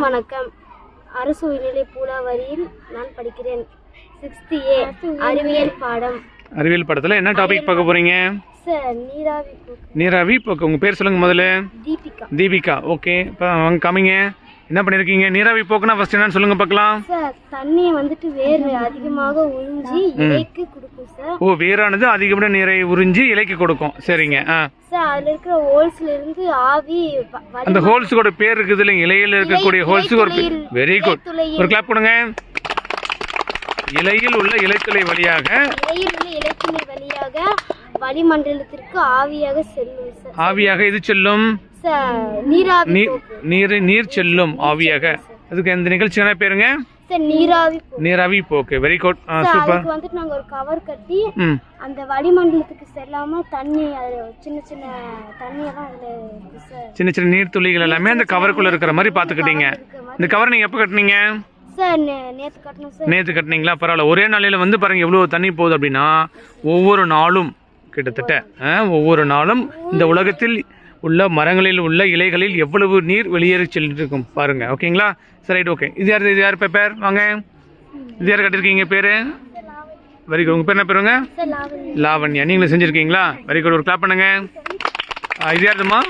அனைவருக்கும் வணக்கம். அரசு உயர்நிலை பூலாவரியில் நான் படிக்கிறேன். 6th A அறிவியல் பாடம். அறிவியல் பாடத்தில் என்ன டாபிக் பார்க்க போறீங்க? சார் நீராவி போக்கு. உங்க பேர் சொல்லுங்க முதல்ல. தீபிகா. ஓகே, இப்போ அவங்க காமிங்க. என்ன பண்ணிருக்கீங்க? நீராவி போக்குனா ஃபர்ஸ்ட் என்னன்னு சொல்லுங்க பார்க்கலாம். சார் தண்ணியை வந்துட்டு வேர் அதிகமாக உறிஞ்சி இலைக்கு கொடுக்கும் சார். ஓ, வேரானது அதிகமான நீரை உறிஞ்சி இலைக்கு கொடுக்கும். சரிங்க. சார் அதுல இருக்கிற ஹோல்ஸ்ல இருந்து ஆவி அந்த ஹோல்ஸுக்கு ஒரு பேர் இருக்குது இல்லைங்க, இலையில இருக்கக்கூடிய ஹோல்ஸுக்கு ஒரு பேர். வெரி குட், ஒரு கிளாப் கொடுங்க. இலையில் உள்ள இலைத்துளை வழியாக வளிமண்டலத்திற்கு ஆவியாக செல்லும் சார். ஆவியாக இது செல்லும். நீர் செல்லும் ஆவியாக. அதுக்கு இந்த நிகழ்ச்சியான பேருங்க நீராவி போக்கு. Very good, super. வந்துட்டு நாங்க ஒரு கவர் கட்டி அந்த வளிமண்டலத்துக்கு செல்லாம தண்ணி சின்ன சின்ன தண்ணியெல்லாம் அதுல இருக்கு சார். சின்ன சின்ன நீர் துளிகள் எல்லாமே அந்த கவருக்குள்ள இருக்கிற மாதிரி பாத்துக்கிட்டீங்க. இந்த கவர் நீங்க எப்ப கட்டினீங்க? சார் நேத்து கட்டினீங்களா? பரவாயில்ல. ஒரே நாளையில வந்து பாருங்க எவ்வளவு தண்ணி போகுது அப்படின்னா, ஒவ்வொரு நாளும் கிட்டத்தட்ட ஒவ்வொரு நாளும் இந்த உலகத்தில் உள்ள மரங்களில் உள்ள இலைகளில் எவ்வளவு நீர் வெளியேறி செல்லிட்டு இருக்கும் பாருங்க. ஓகேங்களா? சரி, ரைட், ஓகே. இது யார் பேர்? வாங்க, இது யார் கட்டிருக்கீங்க பேரு? Very good. உங்க பேர் என்ன பேருங்க? லாவண்யா. நீங்களும் செஞ்சிருக்கீங்களா? வெரி குட், ஒரு கிளாப் பண்ணுங்க. இது யாருமா?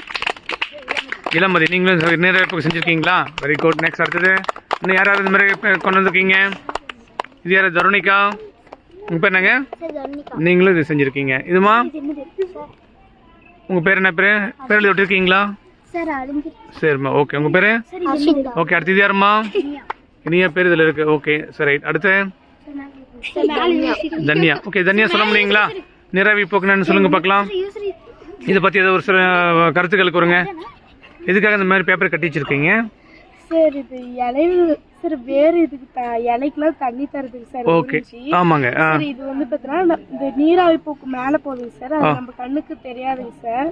இளமதி. நீங்களும் நிறைய செஞ்சிருக்கீங்களா? Very good. நெக்ஸ்ட் அடுத்தது இன்னும் யாராவது இந்த மாதிரி கொண்டு வந்திருக்கீங்க? இது யார்? தருணிகா. உங்க பேர் என்னங்க? நீங்களும் இது செஞ்சிருக்கீங்க. இதுமா உங்க பேர் என்ன பேரு? பேர் எழுதி விட்டுருக்கீங்களா? சரிம்மா, ஓகே. உங்க பேரு? ஓகே. அடுத்து இது யாருமா? இனியா பேர் இதுல இருக்கு. ஓகே, சரி, ரைட். அடுத்து தன்யா. ஓகே, தன்யா சொல்ல முடியுங்களா? நீராவி போக்குன்னு சொல்லுங்க பார்க்கலாம். இதை பத்தி ஏதோ ஒரு சில கருத்துக்கள் கூறுங்க. எதுக்காக இந்த மாதிரி பேப்பர் கட்டி வச்சிருக்கீங்க? சார் இது இலையில சார் வேறு இதுக்கு இலைக்குலாம் தண்ணி தருதுங்க சார். ஓகே, ஆமாங்க. சார் இது வந்து பார்த்தீங்கன்னா இந்த நீராவி போக்கு மேலே போகுதுங்க சார். அது நம்ம கண்ணுக்கு தெரியாதுங்க சார்.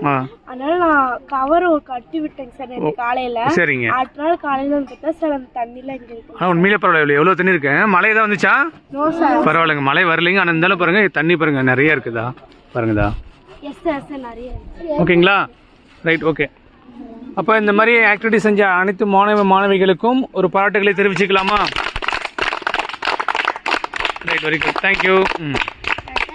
அதனால நான் கவரை கட்டி விட்டேங்க சார் நேற்று காலையில. சரிங்க. அடுத்த நாள் காலையில வந்து பார்த்தா சார் அந்த தண்ணிலாம் இங்கே இருக்கு. உண்மையிலே பரவாயில்ல. எவ்வளோ தண்ணி இருக்கு? மழை தான் வந்துச்சா? நோ சார், பரவாயில்லைங்க. மழை வரலைங்க. ஆனால் இருந்தாலும் பாருங்க தண்ணி பாருங்க நிறைய இருக்குதா பாருங்கதா. எஸ் சார், சார் நிறைய. ஓகேங்களா? Right, okay. அப்போ இந்த மாதிரி ஆக்டிவிட்டி செஞ்ச அனைத்து மாணவிகளுக்கும் ஒரு பாராட்டுகளை தெரிவிச்சுக்கலாமா? Right, very good, thank you.